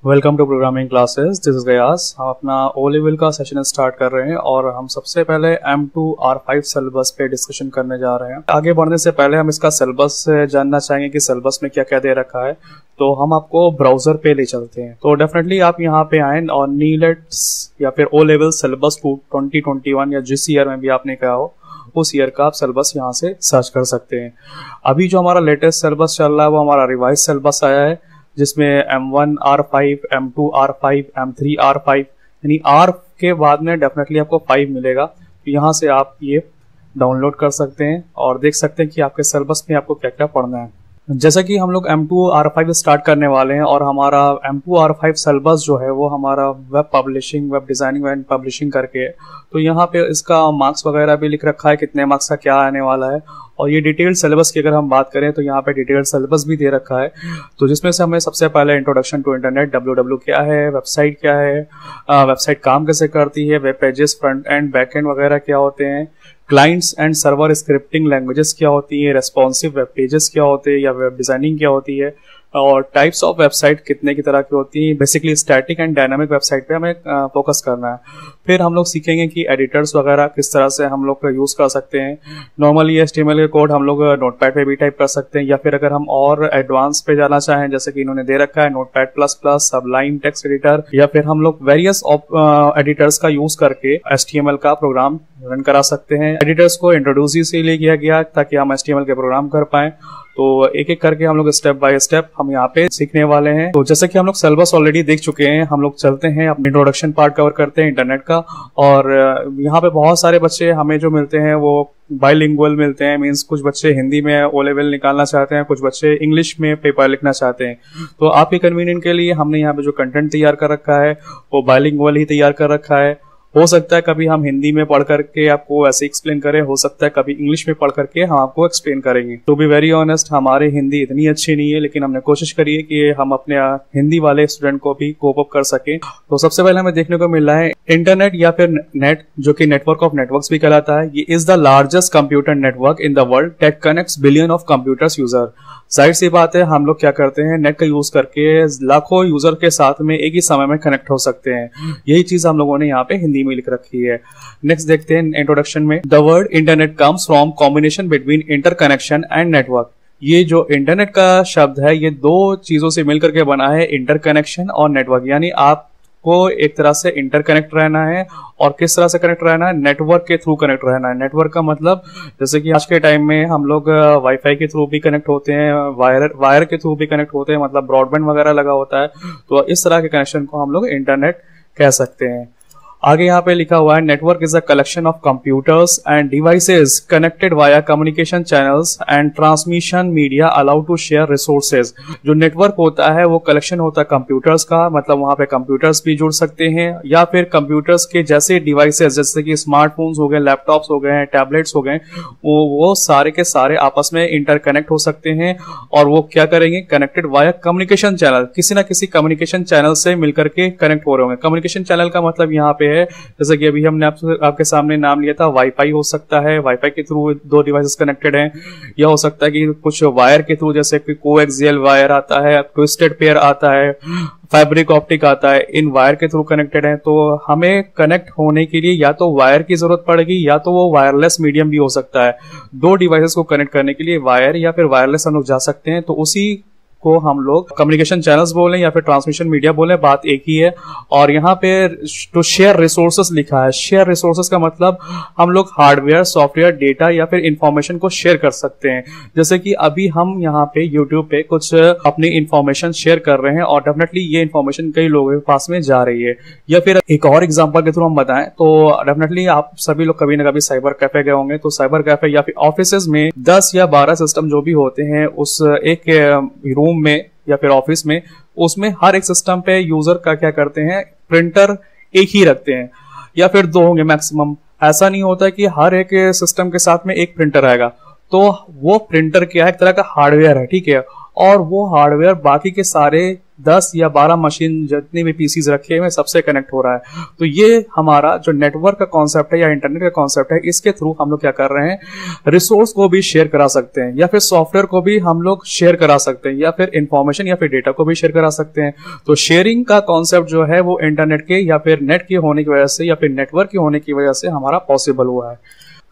Welcome to programming classes. This is Gayas. हम अपना O level का सेशन स्टार्ट कर रहे हैं और हम सबसे पहले M2 R5 सिलेबस पे डिस्कशन करने जा रहे हैं। आगे बढ़ने से पहले हम इसका सिलेबस जानना चाहेंगे कि सिलेबस में क्या क्या दे रखा है, तो हम आपको ब्राउजर पे ले चलते हैं। तो डेफिनेटली आप यहाँ पे आए और नीलेट्स या फिर ओ लेवल सिलेबस 2021 या जिस ईयर में भी आपने कहा हो उस ईयर का आप सिलेबस यहाँ से सर्च कर सकते हैं। अभी जो हमारा लेटेस्ट सिलेबस चल रहा है वो हमारा रिवाइज सिलेबस आया है, जिसमें M1 R5, M2 R5, M3 R5 यानी R के बाद में डेफिनेटली आपको 5 मिलेगा। तो यहाँ से आप ये डाउनलोड कर सकते हैं और देख सकते हैं कि आपके सिलेबस में आपको क्या क्या पढ़ना है। जैसा कि हम लोग M2 R5 स्टार्ट करने वाले हैं और हमारा M2 R5 सिलेबस जो है वो हमारा web publishing, web designing and publishing करके है। तो यहाँ पे इसका मार्क्स वगैरह भी लिख रखा है, कितने मार्क्स का क्या आने वाला है। और ये डिटेल्ड सिलेबस की अगर हम बात करें तो यहाँ पे डिटेल्ड सिलेबस भी दे रखा है। तो जिसमें से हमें सबसे पहले इंट्रोडक्शन टू इंटरनेट, WW क्या है, वेबसाइट क्या है, वेबसाइट काम कैसे करती है, web pages front end back and वगैरह क्या होते हैं, clients and server scripting languages क्या होती है, रेस्पॉन्सिव वेब पेजेस क्या होते हैं या वेब डिजाइनिंग क्या होती है, और टाइप्स ऑफ वेबसाइट कितने की तरह की होती हैं। Basically static and dynamic website पे हमें फोकस करना है। फिर हम लोग सीखेंगे कि एडिटर्स वगैरह किस तरह से हम लोग यूज कर सकते हैं। नॉर्मली HTML के कोड हम लोग नोटपैड पे भी टाइप कर सकते हैं, या फिर अगर हम और एडवांस पे जाना चाहें जैसे कि इन्होंने दे रखा है नोटपैड प्लस, सबलाइन टेक्स्ट एडिटर, या फिर हम लोग वेरियस एडिटर्स का यूज करके HTML का प्रोग्राम रन करा सकते हैं। एडिटर्स को इंट्रोड्यूस इसलिए किया गया ताकि हम HTML के प्रोग्राम कर पाएं। तो एक एक करके हम लोग स्टेप बाय स्टेप हम यहाँ पे सीखने वाले हैं। तो जैसे कि हम लोग सिलेबस ऑलरेडी देख चुके हैं, हम लोग चलते हैं अपने इंट्रोडक्शन पार्ट कवर करते हैं इंटरनेट का। और यहाँ पे बहुत सारे बच्चे हमें जो मिलते हैं वो बाइलिंगुअल मिलते हैं, मींस कुछ बच्चे हिंदी में ओ लेवल निकालना चाहते हैं, कुछ बच्चे इंग्लिश में पेपर लिखना चाहते हैं। तो आपके कन्वीनियंट के लिए हमने यहाँ पे जो कंटेंट तैयार कर रखा है वो बाइलिंगुअल ही तैयार कर रखा है। हो सकता है कभी हम हिंदी में पढ़ करके आपको ऐसे एक्सप्लेन करें, हो सकता है कभी इंग्लिश में पढ़ करके हम आपको एक्सप्लेन करेंगे। टू बी वेरी ऑनेस्ट, हमारी हिंदी इतनी अच्छी नहीं है, लेकिन हमने कोशिश करी है कि हम अपने हिंदी वाले स्टूडेंट को भी कोप अप कर सकें। तो सबसे पहले हमें देखने को मिल रहा है इंटरनेट या फिर नेट, जो कि नेटवर्क ऑफ नेटवर्क्स भी कहलाता है। ये is the largest computer network in the world that connects billion of computers user. जाहिर सी बात है, हम लोग क्या करते हैं, नेट का यूज करके लाखों यूजर के साथ में एक ही समय में कनेक्ट हो सकते हैं। यही चीज हम लोगों ने यहाँ पे हिंदी में लिख रखी है। नेक्स्ट देखते हैं इंट्रोडक्शन में, the word internet comes from combination between interconnection and network. ये जो इंटरनेट का शब्द है ये दो चीजों से मिलकर के बना है, इंटरकनेक्शन और नेटवर्क। यानी आप को एक तरह से इंटरकनेक्ट रहना है और किस तरह से कनेक्ट रहना है, नेटवर्क के थ्रू कनेक्ट रहना है। नेटवर्क का मतलब जैसे कि आज के टाइम में हम लोग वाईफाई के थ्रू भी कनेक्ट होते हैं, वायर के थ्रू भी कनेक्ट होते हैं, मतलब ब्रॉडबैंड वगैरह लगा होता है। तो इस तरह के कनेक्शन को हम लोग इंटरनेट कह सकते हैं। आगे यहाँ पे लिखा हुआ है, network is a collection of computers and devices connected via communication channels and transmission media allow to share resources. जो नेटवर्क होता है वो कलेक्शन होता है कंप्यूटर्स का, मतलब वहां पे कंप्यूटर्स भी जुड़ सकते हैं या फिर कंप्यूटर्स के जैसे डिवाइसेस जैसे कि स्मार्टफोन्स हो गए, लैपटॉप्स हो गए, टैबलेट्स हो गए, वो सारे के सारे आपस में इंटरकनेक्ट हो सकते हैं। और वो क्या करेंगे, कनेक्टेड वाया कम्युनिकेशन चैनल, किसी ना किसी कम्युनिकेशन चैनल से मिलकर के कनेक्ट हो रहे होंगे। कम्युनिकेशन चैनल का मतलब यहाँ पे है, जैसे कि अभी हमने आपके सामने नाम लिया था, वाईफाई हो सकता है, वाईफाई के थ्रू दो डिवाइसेस कनेक्टेड हैं, या हो सकता है कि कुछ वायर के थ्रू जैसे कि कोएक्सियल वायर आता है, ट्विस्टेड पेयर आता है, फैब्रिक ऑप्टिक आता है, इन वायर के थ्रू कनेक्टेड है। तो हमें कनेक्ट होने के लिए या तो वायर की जरूरत पड़ेगी या तो वो वायरलेस मीडियम भी हो सकता है। दो डिवाइसेस को कनेक्ट करने के लिए वायर या फिर वायरलेस हम लोग जा सकते हैं। तो उसी को हम लोग कम्युनिकेशन चैनल्स बोलें या फिर ट्रांसमिशन मीडिया बोलें, बात एक ही है। और यहाँ पे टू शेयर रिसोर्सेस लिखा है। शेयर रिसोर्सेस का मतलब हम लोग हार्डवेयर, सॉफ्टवेयर, डेटा या फिर इंफॉर्मेशन को शेयर कर सकते हैं। जैसे कि अभी हम यहाँ पे यूट्यूब पे कुछ अपनी इंफॉर्मेशन शेयर कर रहे हैं और डेफिनेटली ये इंफॉर्मेशन कई लोगों के पास में जा रही है। या फिर एक और एग्जांपल के थ्रू हम बताएं तो डेफिनेटली आप सभी लोग कभी ना कभी साइबर कैफे गए होंगे। तो साइबर कैफे या फिर ऑफिस में 10 या 12 सिस्टम जो भी होते हैं उस एक रूम में या फिर ऑफिस में, उसमें हर एक सिस्टम पे यूजर का क्या करते हैं, प्रिंटर एक ही रखते हैं या फिर 2 होंगे मैक्सिमम। ऐसा नहीं होता कि हर एक सिस्टम के साथ में एक प्रिंटर आएगा। तो वो प्रिंटर क्या है, एक तरह का हार्डवेयर है, ठीक है। और वो हार्डवेयर बाकी के सारे 10 या 12 मशीन जितनी भी पीसीज रखे हुए सबसे कनेक्ट हो रहा है। तो ये हमारा जो नेटवर्क का कॉन्सेप्ट है या इंटरनेट का कॉन्सेप्ट है, इसके थ्रू हम लोग क्या कर रहे हैं, रिसोर्स को भी शेयर करा सकते हैं या फिर सॉफ्टवेयर को भी हम लोग शेयर करा सकते हैं या फिर इंफॉर्मेशन या फिर डेटा को भी शेयर करा सकते हैं। तो शेयरिंग का कॉन्सेप्ट जो है वो इंटरनेट के या फिर नेट के होने की वजह से या फिर नेटवर्क के होने की वजह से हमारा पॉसिबल हुआ है।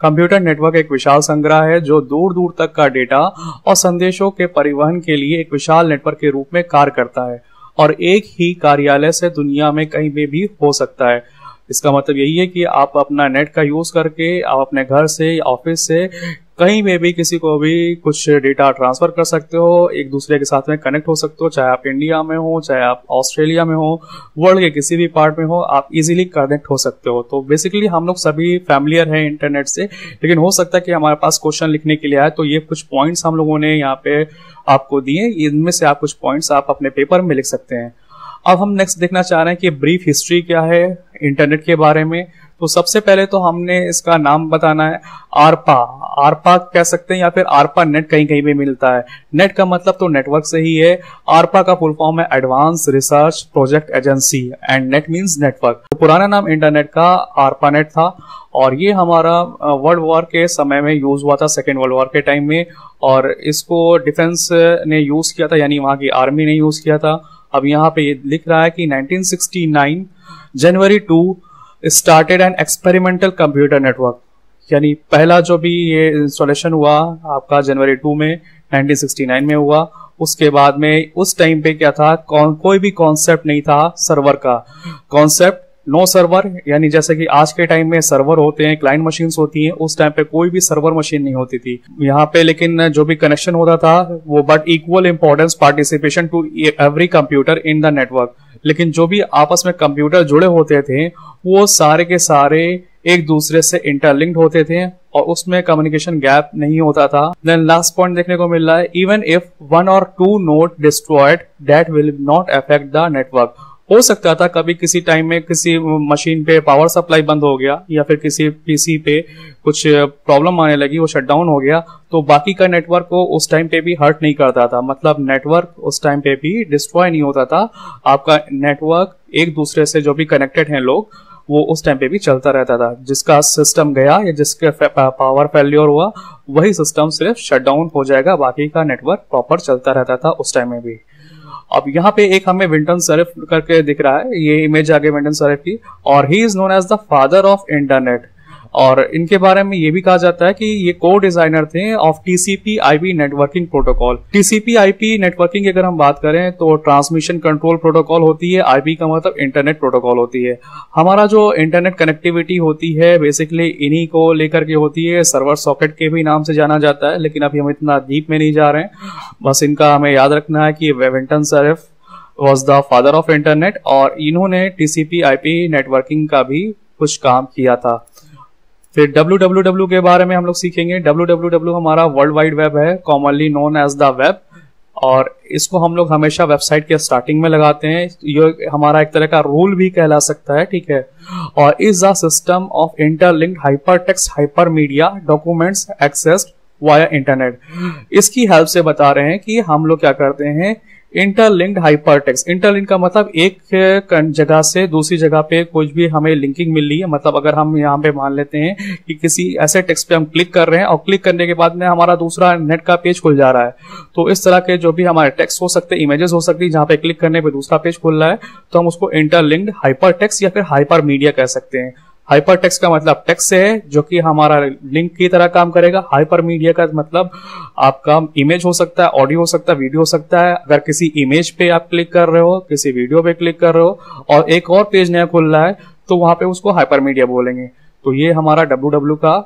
कंप्यूटर नेटवर्क एक विशाल संग्रह है जो दूर दूर तक का डेटा और संदेशों के परिवहन के लिए एक विशाल नेटवर्क के रूप में कार्य करता है और एक ही कार्यालय से दुनिया में कहीं में भी हो सकता है। इसका मतलब यही है कि आप अपना नेट का यूज करके आप अपने घर से, ऑफिस से, कहीं में भी किसी को भी कुछ डेटा ट्रांसफर कर सकते हो, एक दूसरे के साथ में कनेक्ट हो सकते हो, चाहे आप इंडिया में हो, चाहे आप ऑस्ट्रेलिया में हो, वर्ल्ड के किसी भी पार्ट में हो, आप इजीली कनेक्ट हो सकते हो। तो बेसिकली हम लोग सभी फैमिलियर हैं इंटरनेट से, लेकिन हो सकता है कि हमारे पास क्वेश्चन लिखने के लिए आए, तो ये कुछ पॉइंट्स हम लोगों ने यहाँ पे आपको दिए, इनमें से आप कुछ पॉइंट्स आप अपने पेपर में लिख सकते हैं। अब हम नेक्स्ट देखना चाह रहे हैं कि ब्रीफ हिस्ट्री क्या है इंटरनेट के बारे में। तो सबसे पहले तो हमने इसका नाम बताना है, आरपा। आरपा कह सकते हैं या फिर आरपा नेट कहीं कहीं भी मिलता है। नेट का मतलब तो नेटवर्क से ही है। आरपा का फुल फॉर्म है advance research project agency and net means network. तो पुराना नाम इंटरनेट का आरपा नेट था और ये हमारा वर्ल्ड वॉर के समय में यूज हुआ था, सेकेंड वर्ल्ड वॉर के टाइम में, और इसको डिफेंस ने यूज किया था, यानी वहां की आर्मी ने यूज किया था। अब यहाँ पे ये लिख रहा है कि 1969 जनवरी 2 started an experimental computer network, यानी पहला जो भी ये इंस्टॉलेशन हुआ आपका जनवरी 2 में 1969 में हुआ। उसके बाद में उस टाइम पे क्या था, कोई भी कॉन्सेप्ट नहीं था सर्वर का। कॉन्सेप्ट नो सर्वर, यानी जैसे कि आज के टाइम में सर्वर होते हैं, क्लाइंट मशीन्स होती हैं, उस टाइम पे कोई भी सर्वर मशीन नहीं होती थी यहाँ पे। लेकिन जो भी कनेक्शन होता था वो but equal importance participation to every computer in the network. लेकिन जो भी आपस में कंप्यूटर जुड़े होते थे वो सारे के सारे एक दूसरे से इंटरलिंक्ड होते थे और उसमें कम्युनिकेशन गैप नहीं होता था। देन लास्ट पॉइंट देखने को मिल रहा है, even if 1 or 2 node destroyed that will not affect the network. हो सकता था कभी किसी टाइम में किसी मशीन पे पावर सप्लाई बंद हो गया या फिर किसी पीसी पे कुछ प्रॉब्लम आने लगी, वो शट डाउन हो गया, तो बाकी का नेटवर्क को उस टाइम पे भी हर्ट नहीं करता था। मतलब नेटवर्क उस टाइम पे भी डिस्ट्रॉय नहीं होता था। आपका नेटवर्क एक दूसरे से जो भी कनेक्टेड हैं लोग, वो उस टाइम पे भी चलता रहता था। जिसका सिस्टम गया या जिसके पावर फेल्योर हुआ वही सिस्टम सिर्फ शट डाउन हो जाएगा, बाकी का नेटवर्क प्रॉपर चलता रहता था उस टाइम में भी। अब यहाँ पे एक हमें विंटन सर्फ करके दिख रहा है, ये इमेज आगे विंटन सर्फ की, और he is known as the father of internet. और इनके बारे में ये भी कहा जाता है कि ये को डिजाइनर थे of TCP IP networking protocol. TCP IP networking की अगर हम बात करें तो ट्रांसमिशन कंट्रोल प्रोटोकॉल होती है, आईपी का मतलब इंटरनेट प्रोटोकॉल होती है। हमारा जो इंटरनेट कनेक्टिविटी होती है बेसिकली इन्हीं को लेकर के होती है, सर्वर सॉकेट के भी नाम से जाना जाता है, लेकिन अभी हम इतना डीप में नहीं जा रहे हैं। बस इनका हमें याद रखना है कि Vinton Cerf was the father of internet और इन्होंने टीसीपी आईपी नेटवर्किंग का भी कुछ काम किया था। फिर www के बारे में हम लोग सीखेंगे। www हमारा वर्ल्ड वाइड वेब है, commonly known as the web, और इसको हम लोग हमेशा वेबसाइट के स्टार्टिंग में लगाते हैं। ये हमारा एक तरह का रूल भी कहला सकता है, ठीक है। और is the system of interlinked hypertext hypermedia documents accessed via internet. इसकी हेल्प से बता रहे हैं कि हम लोग क्या करते हैं, इंटरलिंक्ड हाइपरटेक्स्ट। इंटरलिंक का मतलब एक जगह से दूसरी जगह पे कुछ भी हमें लिंकिंग मिल रही है। मतलब अगर हम यहाँ पे मान लेते हैं कि किसी ऐसे टेक्स्ट पे हम क्लिक कर रहे हैं और क्लिक करने के बाद में हमारा दूसरा नेट का पेज खुल जा रहा है, तो इस तरह के जो भी हमारे टेक्स्ट हो सकते हैं, इमेजेस हो सकती है, जहाँ पे क्लिक करने पे दूसरा पेज खुल रहा है, तो हम उसको इंटरलिंक्ड हाइपरटेक्स्ट या फिर हाइपर मीडिया कह सकते हैं। हाइपर टेक्स्ट का मतलब टेक्स्ट से है जो कि हमारा लिंक की तरह काम करेगा। हाइपर मीडिया का मतलब आपका इमेज हो सकता है, ऑडियो हो सकता है, वीडियो हो सकता है। अगर किसी इमेज पे आप क्लिक कर रहे हो, किसी वीडियो पे क्लिक कर रहे हो और एक और पेज नया खुल रहा है, तो वहां पे उसको हाइपर मीडिया बोलेंगे। तो ये हमारा www का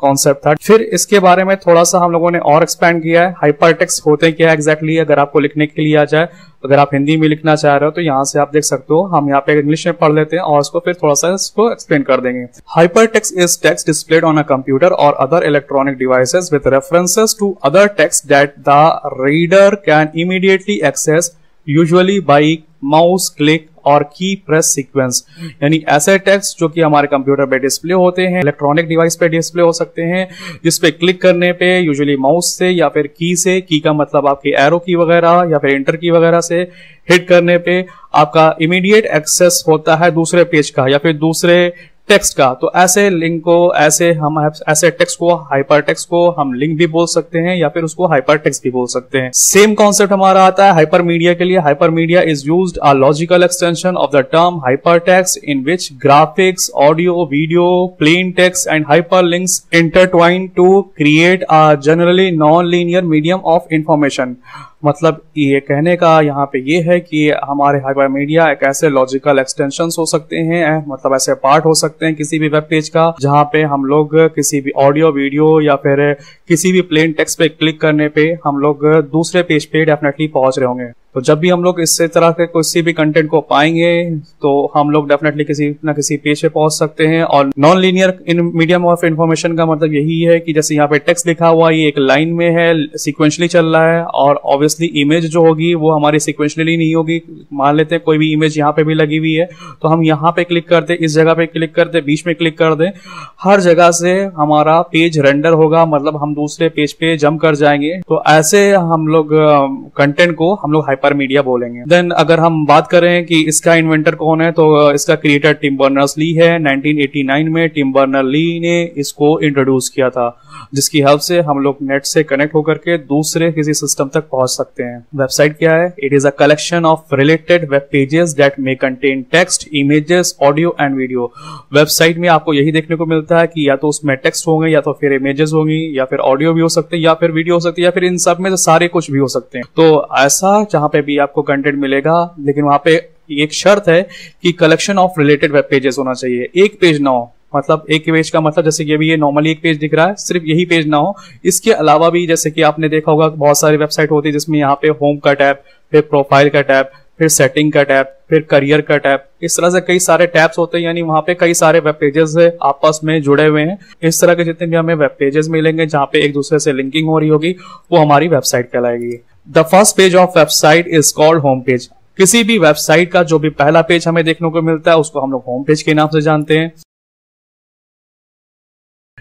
कॉन्सेप्ट था। फिर इसके बारे में थोड़ा सा हम लोगों ने और एक्सपैंड किया है। हाइपर टेक्स्ट होते क्या एग्जैक्टली, अगर आपको लिखने के लिए आ जाए, अगर आप हिंदी में लिखना चाह रहे हो तो यहाँ से आप देख सकते हो। हम यहाँ पे इंग्लिश में पढ़ लेते हैं और इसको फिर थोड़ा सा इसको एक्सप्लेन कर देंगे। Hypertext is text displayed on a computer और other electronic devices with references to other text that the reader can immediately access, usually by mouse click और की प्रेस सीक्वेंस। यानी ऐसे टेक्स्ट जो कि हमारे computer पे display होते हैं, इलेक्ट्रॉनिक डिवाइस पे डिस्प्ले हो सकते हैं, जिसपे क्लिक करने पे यूजुअली माउस से या फिर की से, की का मतलब आपकी एरो की वगैरह या फिर एंटर की वगैरह से हिट करने पे आपका इमीडिएट एक्सेस होता है दूसरे पेज का या फिर दूसरे टेक्स्ट का। तो ऐसे लिंक को ऐसे टेक्स्ट को हाइपर टेक्स्ट को हम लिंक भी बोल सकते हैं या फिर उसको हाइपर टेक्स्ट भी बोल सकते हैं। सेम कॉन्सेप्ट हमारा आता है हाइपर मीडिया के लिए। Hypermedia is used a logical extension of the term hypertext in which graphics, audio, video, plain text and hyperlinks intertwine to create a generally non linear medium of information. मतलब ये कहने का यहाँ पे ये है कि हमारे हाइपर मीडिया एक ऐसे लॉजिकल एक्सटेंशंस हो सकते हैं, मतलब ऐसे पार्ट हो सकते हैं किसी भी वेब पेज का, जहाँ पे हम लोग किसी भी ऑडियो, वीडियो या फिर किसी भी प्लेन टेक्स्ट पे क्लिक करने पे हम लोग दूसरे पेज पे डेफिनेटली पहुंच रहे होंगे। तो जब भी हम लोग इस तरह के किसी भी कंटेंट को पाएंगे तो हम लोग डेफिनेटली किसी न किसी पेज पे पहुंच सकते हैं। और non linear in medium of information का मतलब यही है कि जैसे यहाँ पे टेक्स्ट लिखा हुआ ये एक लाइन में है, सिक्वेंशली चल रहा है, और ऑब्वियसली इमेज जो होगी वो हमारी सिक्वेंशली नहीं होगी। मान लेते हैं कोई भी इमेज यहाँ पे भी लगी हुई है तो हम यहाँ पे क्लिक करते, इस जगह पे क्लिक करते, बीच में क्लिक कर दे, हर जगह से हमारा पेज रेंडर होगा, मतलब हम दूसरे पेज पे जंप कर जाएंगे। तो ऐसे हम लोग कंटेंट को हम लोग हाइपर मीडिया बोलेंगे। देन अगर हम बात करें कि इसका इन्वेंटर कौन है, तो इसका क्रिएटर टिम बर्नर्स-ली है। 1989 में टिम बर्नर्स-ली ने इसको इंट्रोड्यूस किया था, जिसकी हेल्प से हम लोग नेट से कनेक्ट होकर के दूसरे किसी सिस्टम तक पहुंच सकते हैं। वेबसाइट क्या है? It is a collection of related web pages that may contain text, images, audio and video. Website में आपको यही देखने को मिलता है कि या तो उसमें टेक्स्ट होंगे, या तो फिर इमेजेस होंगी, या फिर ऑडियो भी हो सकते हैं, या फिर वीडियो हो सकती है, या फिर इन सब में से सारे कुछ भी हो सकते हैं। तो ऐसा जहां पे भी आपको कंटेंट मिलेगा, लेकिन वहां पे एक शर्त है कि collection of related web pages होना चाहिए, एक पेज ना हो। मतलब एक पेज का मतलब जैसे कि अभी ये नॉर्मली एक पेज दिख रहा है, सिर्फ यही पेज ना हो, इसके अलावा भी जैसे कि आपने देखा होगा बहुत सारी वेबसाइट होती है जिसमें यहाँ पे होम का टैब, फिर प्रोफाइल का टैब, फिर सेटिंग का टैब, फिर करियर का टैब, इस तरह से कई सारे टैब्स होते हैं, यानी वहां पे कई सारे वेब पेजेस आपस में जुड़े हुए हैं। इस तरह के जितने भी हमें वेब पेजेस मिलेंगे जहां पे एक दूसरे से लिंकिंग हो रही होगी, वो हमारी वेबसाइट कहलाएगी। The first page of website is called home page. किसी भी वेबसाइट का जो भी पहला पेज हमें देखने को मिलता है उसको हम लोग होम पेज के नाम से जानते हैं।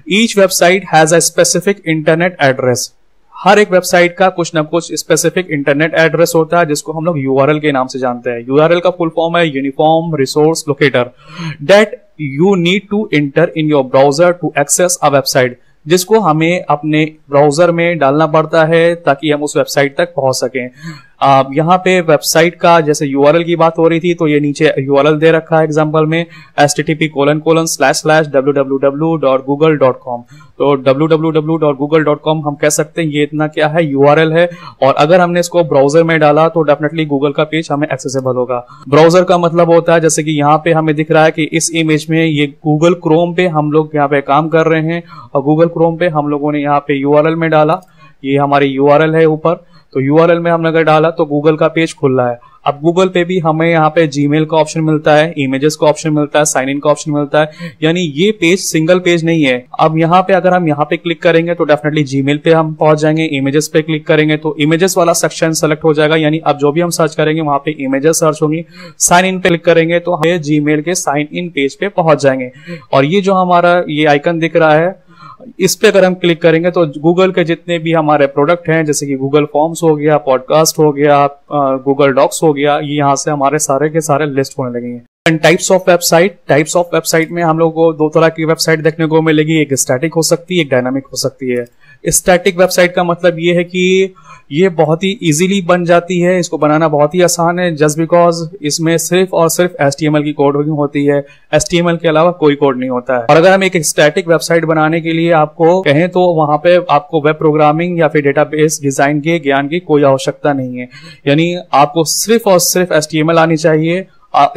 Each website has a specific internet address. हर एक वेबसाइट का कुछ ना कुछ स्पेसिफिक इंटरनेट एड्रेस होता है जिसको हम लोग URL के नाम से जानते हैं। URL का फुल फॉर्म है uniform resource locator, that you need to enter in your browser to access a website, जिसको हमें अपने ब्राउजर में डालना पड़ता है ताकि हम उस वेबसाइट तक पहुंच सकें। यहाँ पे वेबसाइट का जैसे URL की बात हो रही थी तो ये नीचे URL दे रखा है एग्जांपल में http://www.google.com। तो www.google.com हम कह सकते हैं ये इतना क्या है, URL है। और अगर हमने इसको ब्राउजर में डाला तो डेफिनेटली गूगल का पेज हमें एक्सेसिबल होगा। ब्राउजर का मतलब होता है जैसे कि यहाँ पे हमें दिख रहा है कि इस इमेज में ये गूगल क्रोम पे हम लोग यहाँ पे काम कर रहे हैं, और गूगल क्रोम पे हम लोगों ने यहाँ पे URL में डाला, ये हमारी URL है ऊपर। तो URL में हमने अगर डाला तो गूगल का पेज खुल रहा है। अब गूगल पे भी हमें यहाँ पे जीमेल का ऑप्शन मिलता है, इमेजेस का ऑप्शन मिलता है, साइन इन का ऑप्शन मिलता है, यानी ये पेज सिंगल पेज नहीं है। अब यहाँ पे अगर हम यहाँ पे क्लिक करेंगे तो डेफिनेटली जीमेल पे हम पहुंच जाएंगे। इमेजेस पे क्लिक करेंगे तो इमेजेस वाला सेक्शन सेलेक्ट हो जाएगा, यानी अब जो भी हम सर्च करेंगे वहां पे इमेजेस सर्च होंगी। साइन इन पे क्लिक करेंगे तो हम जीमेल के साइन इन पेज पे पहुंच जाएंगे। और ये जो हमारा ये आइकन दिख रहा है, इस पे अगर हम क्लिक करेंगे तो गूगल के जितने भी हमारे प्रोडक्ट हैं जैसे कि गूगल फॉर्म्स हो गया, पॉडकास्ट हो गया, गूगल डॉक्स हो गया, ये यहाँ से हमारे सारे के सारे लिस्ट होने लगेंगे। एंड टाइप्स ऑफ वेबसाइट में हम लोग को दो तरह की वेबसाइट देखने को मिलेगी, एक स्टैटिक हो सकती है, एक डायनामिक हो सकती है। स्टैटिक वेबसाइट का मतलब ये है कि ये बहुत ही इजीली बन जाती है, इसको बनाना बहुत ही आसान है, जस्ट बिकॉज इसमें सिर्फ और सिर्फ HTML की कोडिंग होती है, HTML के अलावा कोई कोड नहीं होता है। और अगर हम एक स्टैटिक वेबसाइट बनाने के लिए आपको कहें तो वहां पे आपको वेब प्रोग्रामिंग या फिर डेटाबेस डिजाइन के ज्ञान की कोई आवश्यकता नहीं है, यानी आपको सिर्फ और सिर्फ HTML आनी चाहिए।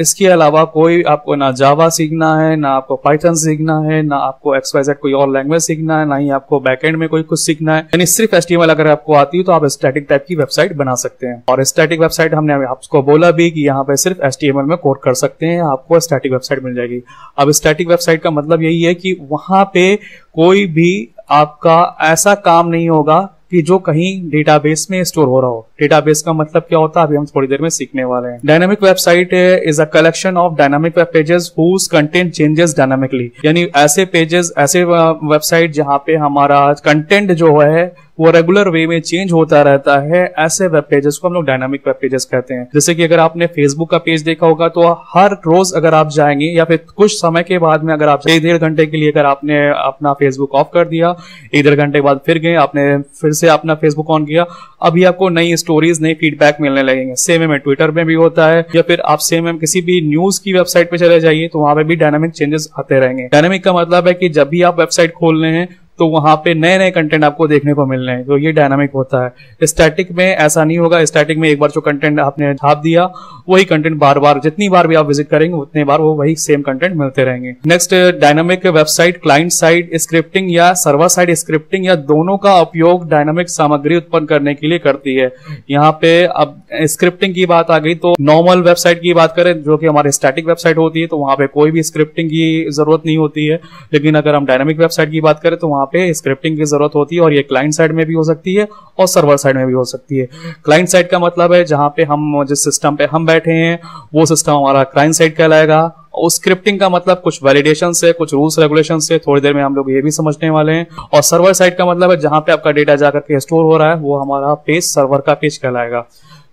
इसके अलावा कोई आपको ना जावा सीखना है, ना आपको पाइथन सीखना है, ना आपको XYZ कोई और लैंग्वेज सीखना है, ना ही आपको बैकएंड में कोई कुछ सीखना है, यानी सिर्फ HTML अगर आपको आती है तो आप स्टैटिक टाइप की वेबसाइट बना सकते हैं। और स्टैटिक वेबसाइट हमने आपको बोला भी कि यहाँ पे सिर्फ HTML में कोड कर सकते हैं, आपको स्टैटिक वेबसाइट मिल जाएगी। अब स्टैटिक वेबसाइट का मतलब यही है कि वहां पे कोई भी आपका ऐसा काम नहीं होगा कि जो कहीं डेटाबेस में स्टोर हो रहा हो। डेटाबेस का मतलब क्या होता है अभी हम थोड़ी देर में सीखने वाले हैं। Dynamic website is a collection of dynamic web pages whose content changes dynamically, यानी ऐसे पेजेस, ऐसे वेबसाइट जहां पे हमारा कंटेंट जो है वो रेगुलर वे में चेंज होता रहता है, ऐसे वेब पेजेस को हम लोग डायनामिक वेब पेजेस कहते हैं। जैसे कि अगर आपने फेसबुक का पेज देखा होगा तो हर रोज अगर आप जाएंगे या फिर कुछ समय के बाद में अगर आप 1-1.5 घंटे के लिए अगर आपने अपना फेसबुक ऑफ कर दिया, 1-1.5 घंटे के बाद फिर गए, आपने फिर से अपना फेसबुक ऑन किया, अभी आपको नई स्टोरीज, नई फीडबैक मिलने लगेंगे। सेम में ट्विटर में भी होता है, या फिर आप सेम में किसी भी न्यूज की वेबसाइट पे चले जाइए तो वहां पे भी डायनामिक चेंजेस आते रहेंगे। डायनामिक का मतलब है कि जब भी आप वेबसाइट खोल रहे हैं तो वहां पे नए नए कंटेंट आपको देखने को मिल रहे हैं, तो ये डायनामिक होता है। स्टैटिक में ऐसा नहीं होगा। स्टैटिक में एक बार जो कंटेंट आपने छाप दिया वही कंटेंट बार बार, जितनी बार भी आप विजिट करेंगे उतनी बार वो वही सेम कंटेंट मिलते रहेंगे। Next, dynamic website client side scripting या सर्वर साइड स्क्रिप्टिंग या दोनों का उपयोग डायनामिक सामग्री उत्पन्न करने के लिए करती है। यहाँ पे अब स्क्रिप्टिंग की बात आ गई तो नॉर्मल वेबसाइट की बात करें जो कि हमारी स्टैटिक वेबसाइट होती है तो वहां पे कोई भी स्क्रिप्टिंग की जरूरत नहीं होती है, लेकिन अगर हम डायनामिक वेबसाइट की बात करें तो वहां पे स्क्रिप्टिंग की जरूरत होती है, और ये क्लाइंट साइड में भी हो सकती है और सर्वर साइड में भी हो सकती है। क्लाइंट साइड का मतलब है जहां पे हम जिस सिस्टम पे हम बैठे हैं वो सिस्टम हमारा क्लाइंट साइड कहलाएगा। और स्क्रिप्टिंग का मतलब कुछ वैलिडेशन से, कुछ रूल्स रेगुलेशन से, थोड़ी देर में हम लोग ये भी समझने वाले हैं। और सर्वर साइड का मतलब है जहां पे आपका डेटा जाकर के स्टोर हो रहा है वो हमारा पेज सर्वर का पेज कहलाएगा।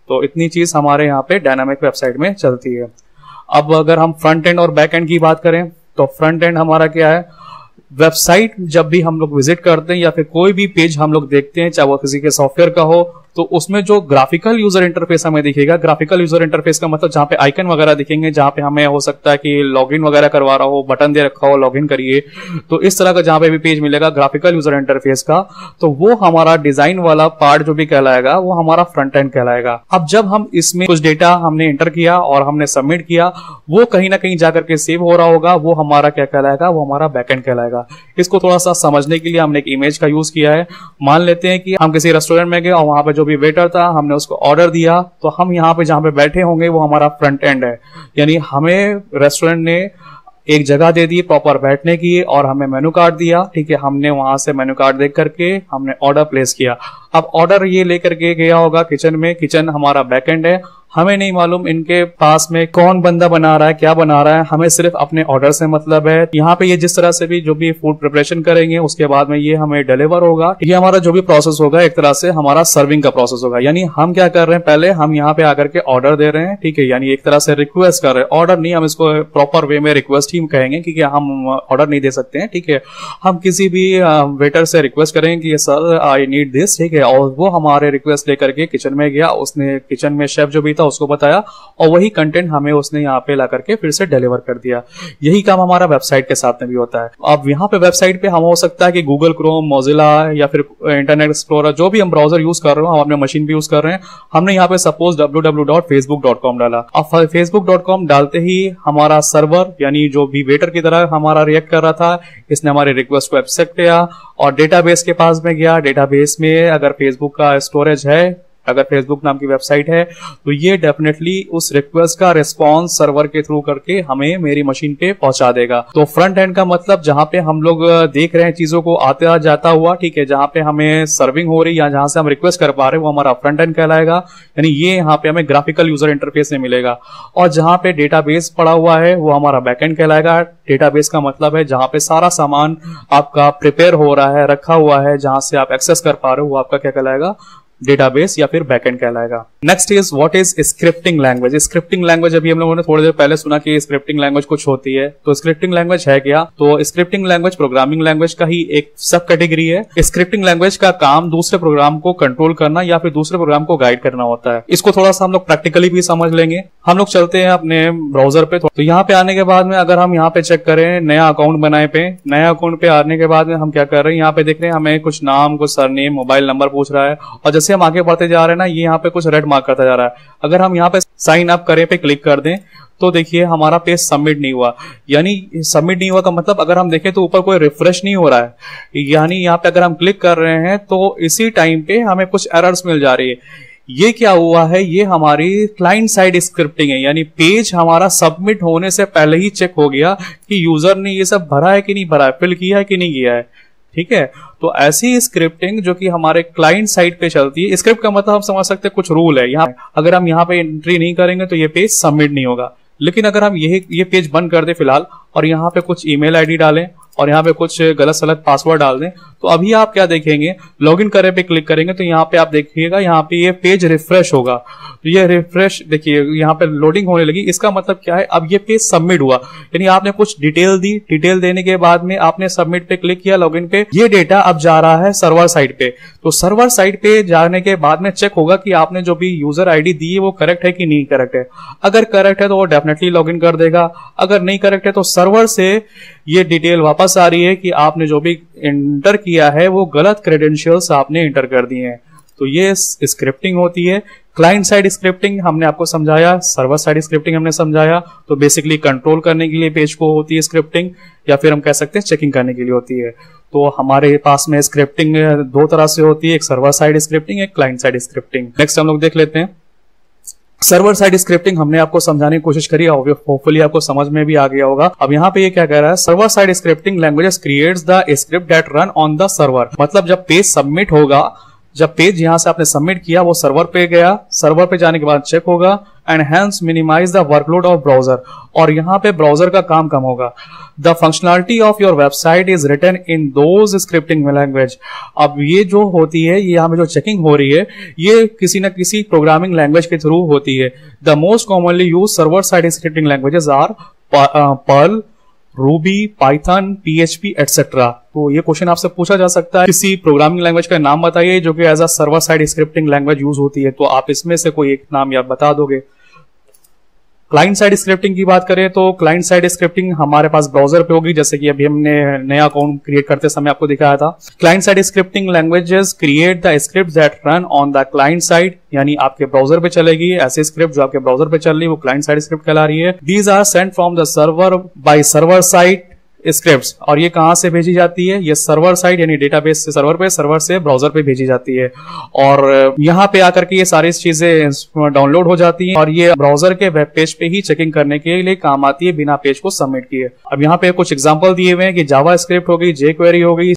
तो इतनी चीज हमारे यहाँ पे डायनामिक वेबसाइट में चलती है। अब अगर हम फ्रंट एंड और बैक एंड की बात करें तो फ्रंट एंड हमारा क्या है, वेबसाइट जब भी हम लोग विजिट करते हैं या फिर कोई भी पेज हम लोग देखते हैं, चाहे वो किसी के सॉफ्टवेयर का हो, तो उसमें जो ग्राफिकल यूजर इंटरफेस हमें दिखेगा, ग्राफिकल यूजर इंटरफेस का मतलब जहां पे आइकन वगैरह दिखेंगे, जहां पे हमें हो सकता है कि लॉगिन वगैरह करवा रहा हो, बटन दे रखा हो लॉगिन करिए, तो इस तरह का जहां पे भी पेज मिलेगा ग्राफिकल यूजर इंटरफेस का, तो वो हमारा डिजाइन वाला पार्ट जो भी कहलाएगा वो हमारा फ्रंट एंड कहलाएगा। अब जब हम इसमें कुछ डेटा हमने एंटर किया और हमने सबमिट किया, वो कहीं ना कहीं जाकर के सेव हो रहा होगा, वो हमारा क्या कहलाएगा, वो हमारा बैकएंड कहलाएगा। इसको थोड़ा सा समझने के लिए हमने एक इमेज का यूज किया है। मान लेते हैं कि हम किसी रेस्टोरेंट में गए और वहां पे जो भी वेटर था हमने उसको ऑर्डर दिया, तो हम यहाँ पे जहां पे बैठे होंगे वो हमारा फ्रंट एंड है, यानी हमें रेस्टोरेंट ने एक जगह दे दी प्रॉपर बैठने की और हमें मेनू कार्ड दिया, ठीक है, हमने वहां से मेनू कार्ड देख करके हमने ऑर्डर प्लेस किया। अब ऑर्डर ये लेकर के गया होगा किचन में, किचन हमारा बैकएंड है, हमें नहीं मालूम इनके पास में कौन बंदा बना रहा है, क्या बना रहा है, हमें सिर्फ अपने ऑर्डर से मतलब है। यहाँ पे ये जिस तरह से भी जो भी फूड प्रिपरेशन करेंगे उसके बाद में ये हमें डिलीवर होगा, ये हमारा जो भी प्रोसेस होगा एक तरह से हमारा सर्विंग का प्रोसेस होगा। यानी हम क्या कर रहे हैं, पहले हम यहाँ पे आकर के ऑर्डर दे रहे हैं, ठीक है, यानी एक तरह से रिक्वेस्ट कर रहे हैं, ऑर्डर नहीं, हम इसको प्रॉपर वे में रिक्वेस्ट ही कहेंगे क्योंकि हम ऑर्डर नहीं दे सकते हैं, ठीक है। हम किसी भी वेटर से रिक्वेस्ट करेंगे कि सर आई नीड दिस, ठीक है, और वो हमारे रिक्वेस्ट लेकर के किचन में गया, उसने किचन में शेफ जो भी था उसको बताया और वही कंटेंट हमें उसने यहाँ पे ला करके फिर से डिलीवर कर दिया। यही काम हमारा वेबसाइट के साथ में भी होता है। अब यहाँ पे वेबसाइट पे हम हो सकता है कि गूगल क्रोम, मोजिला या फिर इंटरनेट एक्सप्लोरर, जो भी हम ब्राउजर यूज कर रहे हो, हम अपने मशीन पे यूज कर रहे हैं, हमने यहाँ पे सपोज www.facebook.com डाला। अब facebook.com डालते ही हमारा सर्वर यानी जो भी वेटर की तरह हमारा रिएक्ट कर रहा था, इसने हमारे रिक्वेस्ट को एक्सेप्ट किया और डेटाबेस के पास में गया। डेटाबेस में अगर फेसबुक का स्टोरेज है, अगर फेसबुक नाम की वेबसाइट है, तो ये डेफिनेटली उस रिक्वेस्ट का रिस्पांस सर्वर के थ्रू करके हमें मेरी मशीन पे पहुंचा देगा। तो फ्रंट एंड का मतलब जहां पे हम लोग देख रहे हैं चीजों को आते जाता हुआ, ठीक है, जहां पे हमें सर्विंग हो रही है या जहां से हम रिक्वेस्ट कर पा रहे हैं वो हमारा फ्रंट एंड कहलाएगा, यानी ये यहाँ पे हमें ग्राफिकल यूजर इंटरफेस में मिलेगा। और जहां पे डेटाबेस पड़ा हुआ है वो हमारा बैकएंड कहलाएगा। डेटाबेस का मतलब है जहां पे सारा सामान आपका प्रिपेयर हो रहा है, रखा हुआ है, जहां से आप एक्सेस कर पा रहे हो, वो आपका क्या कहलाएगा, डेटाबेस या फिर बैकएंड कहलाएगा। Next is what is scripting language. Scripting language अभी हम लोगों ने थोड़ी देर पहले सुना कि स्क्रिप्टिंग लैंग्वेज कुछ होती है, तो स्क्रिप्टिंग लैंग्वेज है क्या? तो स्क्रिप्टिंग लैंग्वेज प्रोग्रामिंग लैंग्वेज का ही एक सब कैटेगरी है। स्क्रिप्टिंग लैंग्वेज का काम दूसरे प्रोग्राम को कंट्रोल करना या फिर दूसरे प्रोग्राम को गाइड करना होता है। इसको थोड़ा सा हम लोग प्रैक्टिकली भी समझ लेंगे। हम लोग चलते हैं अपने ब्राउजर पे, तो यहाँ पे आने के बाद में अगर हम यहाँ पे चेक करें नया अकाउंट बनाए पे, नया अकाउंट पे आने के बाद में हम क्या कर रहे हैं, यहाँ पे देख रहे हैं हमें कुछ नाम, कुछ सरनेम, मोबाइल नंबर पूछ रहा है और जैसे हम आगे बढ़ते जा रहे हैं ना, ये यहाँ पे कुछ रेड मार्क करता जा रहा है। अगर हम यहाँ पे साइन अप करें पे क्लिक कर दें तो देखिए हमारा पेज सबमिट नहीं हुआ। यानी सबमिट नहीं हुआ का मतलब अगर हम देखें तो ऊपर कोई रिफ्रेश नहीं हो रहा है, यानी यहाँ पे अगर हम क्लिक कर रहे हैं तो इसी टाइम पे हमें कुछ एरर्स मिल जा रही है। ये क्या हुआ है, ये हमारी क्लाइंट साइड स्क्रिप्टिंग है, यानी पेज हमारा सबमिट होने से पहले ही चेक हो गया कि यूजर ने ये सब भरा है कि नहीं भरा है, फिल किया है कि नहीं किया है। ठीक है। तो ऐसी स्क्रिप्टिंग जो कि हमारे क्लाइंट साइड पे चलती है, स्क्रिप्ट का मतलब हम समझ सकते हैं कुछ रूल है। यहाँ अगर हम यहाँ पे एंट्री नहीं करेंगे तो ये पेज सबमिट नहीं होगा। लेकिन अगर हम ये पेज बंद कर दे फिलहाल और यहाँ पे कुछ ईमेल आईडी डालें और यहाँ पे कुछ गलत सलत पासवर्ड डाल दें, तो अभी आप क्या देखेंगे, लॉगिन करे पे क्लिक करेंगे तो यहाँ पे आप देखिएगा यहाँ पे ये पेज रिफ्रेश होगा। तो ये रिफ्रेश देखिए यहाँ पे लोडिंग होने लगी। इसका मतलब क्या है, अब ये पेज सबमिट हुआ, यानी आपने कुछ डिटेल दी, डिटेल देने के बाद में आपने सबमिट पे क्लिक किया, लॉगिन पे, ये डेटा अब जा रहा है सर्वर साइड पे। तो सर्वर साइड पे जाने के बाद में चेक होगा कि आपने जो भी यूजर आईडी दी है वो करेक्ट है कि नहीं करेक्ट है। अगर करेक्ट है तो वो डेफिनेटली लॉगिन कर देगा, अगर नहीं करेक्ट है तो सर्वर से ये डिटेल वापस आ रही है कि आपने जो भी एंटर किया है वो गलत क्रेडेंशियल्स आपने एंटर कर दिए हैं। तो ये स्क्रिप्टिंग होती है। क्लाइंट साइड स्क्रिप्टिंग हमने आपको समझाया, सर्वर साइड स्क्रिप्टिंग हमने समझाया। तो बेसिकली कंट्रोल करने के लिए पेज को होती है स्क्रिप्टिंग, या फिर हम कह सकते हैं चेकिंग करने के लिए होती है। तो हमारे पास में स्क्रिप्टिंग दो तरह से होती है, एक सर्वर साइड स्क्रिप्टिंग, एक क्लाइंट साइड स्क्रिप्टिंग। नेक्स्ट हम लोग देख लेते हैं सर्वर साइड स्क्रिप्टिंग। हमने आपको समझाने की कोशिश करी, होपफुली आपको समझ में भी आ गया होगा। अब यहाँ पे ये क्या कह रहा है, server side scripting languages creates the script that run on the server. मतलब जब पेज सबमिट होगा, जब पेज यहां से आपने सबमिट किया वो सर्वर पे गया, सर्वर पे जाने के बाद चेक होगा and hence minimize the workload of browser, और यहां पे ब्राउजर का काम कम होगा। The functionality of your website is written in those scripting language. अब ये जो होती है, ये यहाँ पे जो चेकिंग हो रही है, ये किसी न किसी प्रोग्रामिंग लैंग्वेज के थ्रू होती है। The most commonly use server side scripting languages are Perl, Ruby, Python, PHP etcetera. तो ये क्वेश्चन आपसे पूछा जा सकता है, किसी प्रोग्रामिंग लैंग्वेज का नाम बताइए जो कि as a server side scripting language use होती है। तो आप इसमें से कोई एक नाम या बता दोगे। क्लाइंट साइड स्क्रिप्टिंग की बात करें तो क्लाइंट साइड स्क्रिप्टिंग हमारे पास ब्राउजर पे होगी, जैसे कि अभी हमने नया अकाउंट क्रिएट करते समय आपको दिखाया था। Client side scripting languages create the script that run on the client side, यानी आपके ब्राउजर पे चलेगी। ऐसे स्क्रिप्ट जो आपके ब्राउजर पे चल रही है वो क्लाइंट साइड स्क्रिप्ट कहला रही है। These are sent from the server by server side scripts, और ये कहां से भेजी जाती है, ये सर्वर साइड यानी डेटाबेस से सर्वर पे, सर्वर से ब्राउजर पे भेजी जाती है। और यहाँ पे आकर के ये सारी चीजें डाउनलोड हो जाती हैं और ये ब्राउजर के वेब पेज पे ही चेकिंग करने के लिए काम आती है बिना पेज को सबमिट किए। अब यहाँ पे कुछ एग्जांपल दिए हुए हैं कि जावा स्क्रिप्ट हो गई, जेक्वेरी हो गई,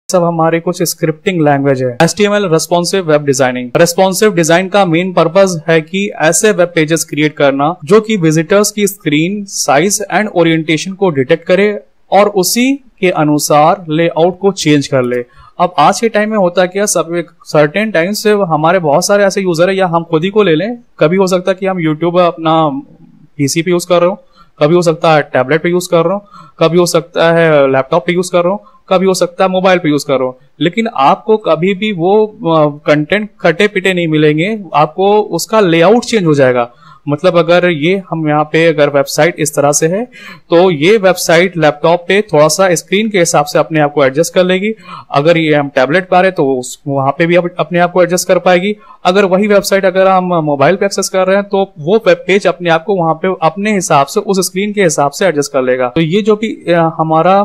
सब हमारे कुछ स्क्रिप्टिंग लैंग्वेज है। HTML responsive web designing. Responsive design का मेन पर्पस है कि ऐसे वेब पेजेस क्रिएट करना जो कि विजिटर्स की स्क्रीन साइज एंड ओरिएंटेशन को डिटेक्ट करे और उसी के अनुसार लेआउट को चेंज कर ले। अब आज के टाइम में होता क्या, सब सर्टेन टाइम से हमारे बहुत सारे ऐसे यूजर है, या हम खुद ही को ले लें, कभी हो सकता है कि हम यूट्यूब अपना पीसी पे यूज कर रहे हो, कभी हो सकता है टैबलेट पे यूज कर रहा हूँ, कभी हो सकता है लैपटॉप पे यूज कर रहा हूँ, कभी हो सकता है मोबाइल पे यूज कर रहा हूँ, लेकिन आपको कभी भी वो कंटेंट कटे पिटे नहीं मिलेंगे, आपको उसका लेआउट चेंज हो जाएगा। मतलब अगर ये हम यहाँ पे अगर वेबसाइट इस तरह से है तो ये वेबसाइट लैपटॉप पे थोड़ा सा स्क्रीन के हिसाब से अपने आप को एडजस्ट कर लेगी। अगर ये हम टैबलेट पे आ रहे तो वहां पे भी अपने आप को एडजस्ट कर पाएगी। अगर वही वेबसाइट अगर हम मोबाइल पे एक्सेस कर रहे हैं तो वो वेब पेज अपने आप को वहां पे अपने हिसाब से उस स्क्रीन के हिसाब से एडजस्ट कर लेगा। तो ये जो भी हमारा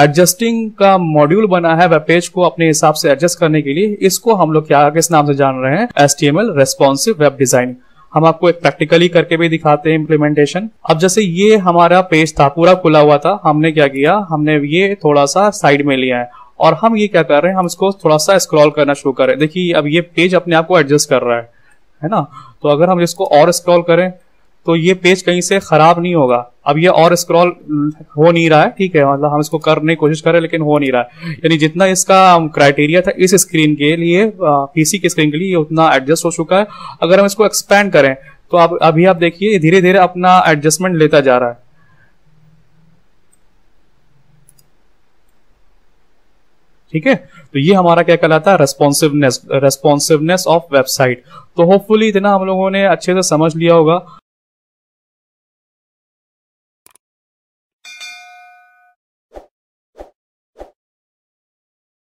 एडजस्टिंग का मॉड्यूल बना है वेब पेज को अपने हिसाब से एडजस्ट करने के लिए, इसको हम लोग क्या किस नाम से जान रहे हैं, HTML रेस्पॉन्सिव वेब डिजाइन। हम आपको एक प्रैक्टिकली करके भी दिखाते हैं इम्प्लीमेंटेशन। अब जैसे ये हमारा पेज था पूरा खुला हुआ था, हमने क्या किया, हमने ये थोड़ा सा साइड में लिया है और हम ये क्या कर रहे हैं, हम इसको थोड़ा सा स्क्रॉल करना शुरू कर रहे हैं। देखिए अब ये पेज अपने आप को एडजस्ट कर रहा है ना। तो अगर हम इसको और स्क्रॉल करें तो ये पेज कहीं से खराब नहीं होगा। अब ये और स्क्रॉल हो नहीं रहा है, ठीक है, मतलब हम इसको करने की कोशिश कर रहे हैं लेकिन हो नहीं रहा है। यानी जितना इसका क्राइटेरिया था इस स्क्रीन के लिए, पीसी की स्क्रीन के लिए, ये उतना एडजस्ट हो चुका है। अगर हम इसको एक्सपैंड करें तो अभी आप देखिए धीरे धीरे अपना एडजस्टमेंट लेता जा रहा है। ठीक है, तो ये हमारा क्या कहलाता है, रेस्पॉन्सिवनेस ऑफ वेबसाइट। तो होपफुली इतना हम लोगों ने अच्छे से समझ लिया होगा।